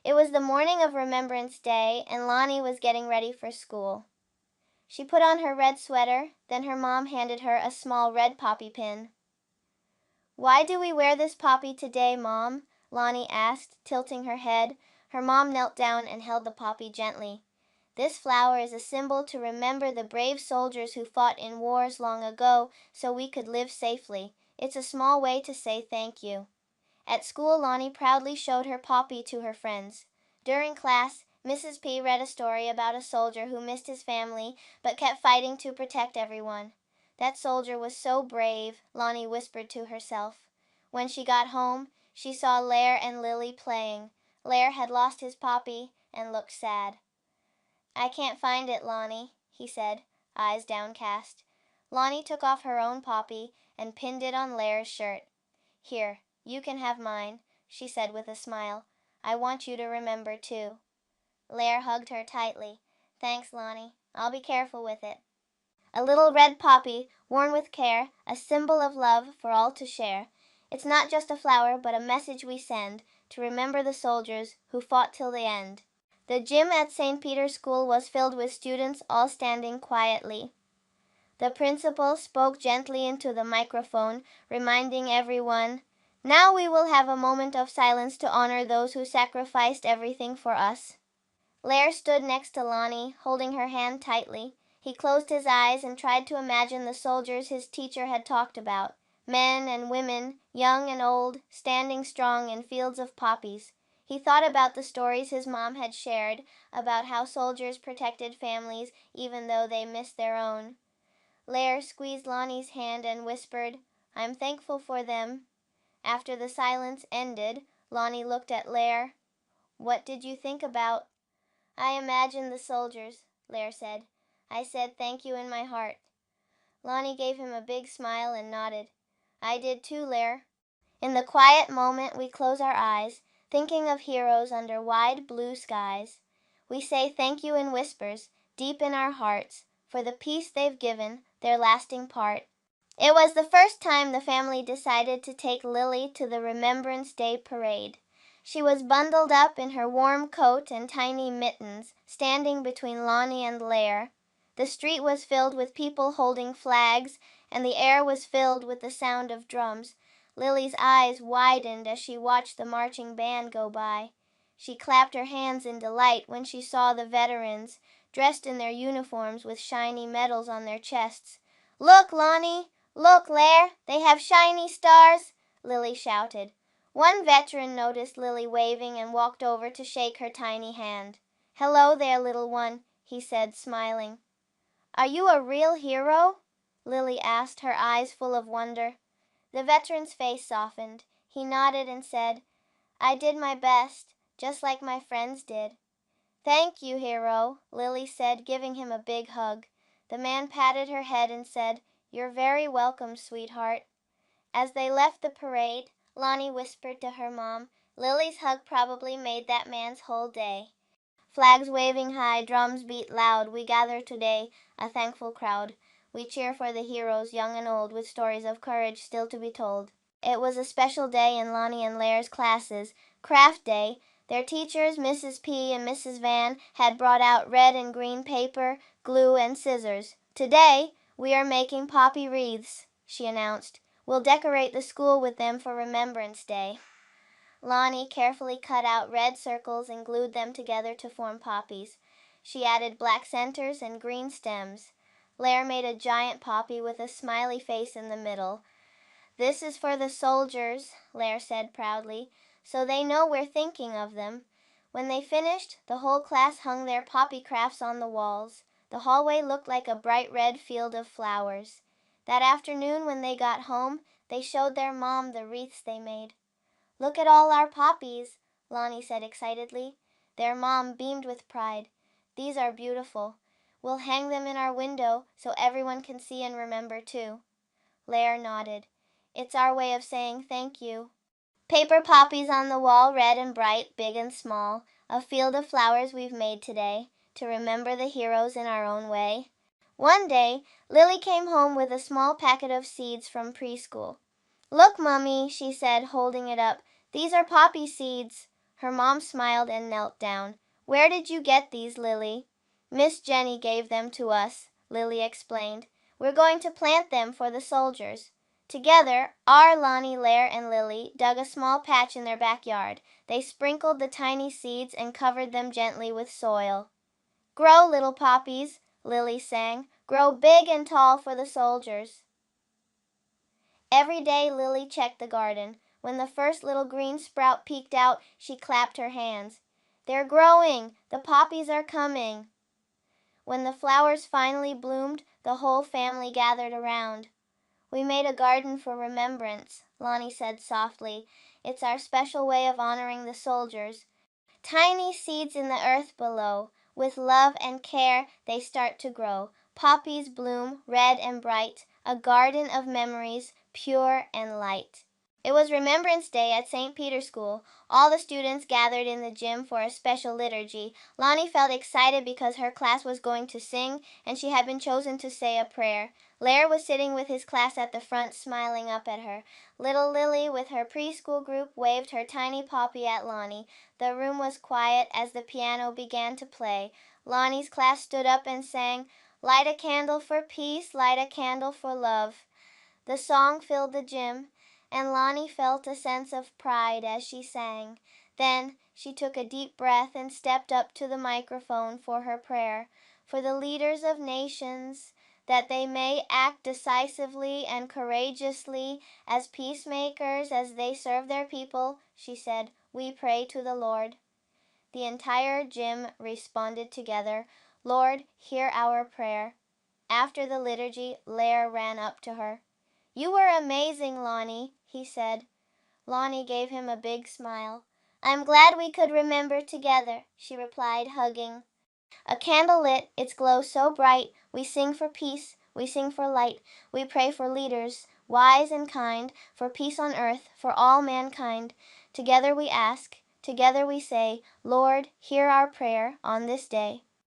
It was the morning of Remembrance Day, and Loni was getting ready for school. She put on her red sweater, then her mom handed her a small red poppy pin. "Why do we wear this poppy today, Mom?" Loni asked, tilting her head. Her mom knelt down and held the poppy gently. "This flower is a symbol to remember the brave soldiers who fought in wars long ago so we could live safely. It's a small way to say thank you." At school, Loni proudly showed her poppy to her friends. During class, Mrs. P read a story about a soldier who missed his family but kept fighting to protect everyone. "That soldier was so brave," Loni whispered to herself. When she got home, she saw Lare and Lily playing. Lare had lost his poppy and looked sad. "I can't find it, Loni," he said, eyes downcast. Loni took off her own poppy and pinned it on Lare's shirt. "Here, you can have mine," she said with a smile. "I want you to remember, too." Lare hugged her tightly. "Thanks, Loni. I'll be careful with it." A little red poppy, worn with care, a symbol of love for all to share. It's not just a flower, but a message we send to remember the soldiers who fought till the end. The gym at St. Peter's School was filled with students all standing quietly. The principal spoke gently into the microphone, reminding everyone, "Now we will have a moment of silence to honor those who sacrificed everything for us." Lare stood next to Loni, holding her hand tightly. He closed his eyes and tried to imagine the soldiers his teacher had talked about, men and women, young and old, standing strong in fields of poppies. He thought about the stories his mom had shared about how soldiers protected families even though they missed their own. Lare squeezed Loni's hand and whispered, "I'm thankful for them." After the silence ended, Loni looked at Lare. "What did you think about?" "I imagined the soldiers," Lare said. "I said thank you in my heart." Loni gave him a big smile and nodded. "I did too, Lare." In the quiet moment we close our eyes, thinking of heroes under wide blue skies. We say thank you in whispers, deep in our hearts, for the peace they've given, their lasting part. It was the first time the family decided to take Lily to the Remembrance Day parade. She was bundled up in her warm coat and tiny mittens, standing between Loni and Lare. The street was filled with people holding flags, and the air was filled with the sound of drums. Lily's eyes widened as she watched the marching band go by. She clapped her hands in delight when she saw the veterans, dressed in their uniforms with shiny medals on their chests. "Look, Loni! Look, Lare! They have shiny stars!" Lily shouted. One veteran noticed Lily waving and walked over to shake her tiny hand. "Hello there, little one," he said, smiling. "Are you a real hero?" Lily asked, her eyes full of wonder. The veteran's face softened. He nodded and said, "I did my best, just like my friends did." "Thank you, hero," Lily said, giving him a big hug. The man patted her head and said, "You're very welcome, sweetheart." As they left the parade, Loni whispered to her mom, "Lily's hug probably made that man's whole day." Flags waving high, drums beat loud, we gather today, a thankful crowd. We cheer for the heroes, young and old, with stories of courage still to be told. It was a special day in Loni and Lare's classes, Craft Day. Their teachers, Mrs. P and Mrs. Van, had brought out red and green paper, glue, and scissors. "Today, we are making poppy wreaths," she announced. "We'll decorate the school with them for Remembrance Day." Loni carefully cut out red circles and glued them together to form poppies. She added black centers and green stems. Lare made a giant poppy with a smiley face in the middle. "This is for the soldiers," Lare said proudly, "so they know we're thinking of them." When they finished, the whole class hung their poppy crafts on the walls. The hallway looked like a bright red field of flowers. That afternoon when they got home, they showed their mom the wreaths they made. "Look at all our poppies," Loni said excitedly. Their mom beamed with pride. "These are beautiful. We'll hang them in our window so everyone can see and remember too." Lare nodded. "It's our way of saying thank you." Paper poppies on the wall, red and bright, big and small, a field of flowers we've made today, to remember the heroes in our own way. One day, Lily came home with a small packet of seeds from preschool. "Look, Mummy," she said, holding it up. "These are poppy seeds." Her mom smiled and knelt down. "Where did you get these, Lily?" "Miss Jenny gave them to us," Lily explained. "We're going to plant them for the soldiers." Together, Loni, Lare, and Lily dug a small patch in their backyard. They sprinkled the tiny seeds and covered them gently with soil. "Grow, little poppies," Lily sang. "Grow big and tall for the soldiers." Every day Lily checked the garden. When the first little green sprout peeked out, she clapped her hands. "They're growing! The poppies are coming!" When the flowers finally bloomed, the whole family gathered around. "We made a garden for remembrance," Loni said softly. "It's our special way of honoring the soldiers. Tiny seeds in the earth below. With love and care, they start to grow. Poppies bloom, red and bright, a garden of memories, pure and light." It was Remembrance Day at St. Peter's School. All the students gathered in the gym for a special liturgy. Loni felt excited because her class was going to sing, and she had been chosen to say a prayer. Lare was sitting with his class at the front, smiling up at her. Little Lily, with her preschool group, waved her tiny poppy at Loni. The room was quiet as the piano began to play. Loni's class stood up and sang, "Light a candle for peace, light a candle for love." The song filled the gym, and Loni felt a sense of pride as she sang. Then she took a deep breath and stepped up to the microphone for her prayer. "For the leaders of nations, that they may act decisively and courageously as peacemakers as they serve their people," she said, "we pray to the Lord." The entire gym responded together, "Lord, hear our prayer." After the liturgy, Lare ran up to her. "You were amazing, Loni," he said. Loni gave him a big smile. "I'm glad we could remember together," she replied, hugging. "A candle lit, its glow so bright, we sing for peace, we sing for light, we pray for leaders, wise and kind, for peace on earth, for all mankind. Together we ask, together we say, Lord, hear our prayer on this day."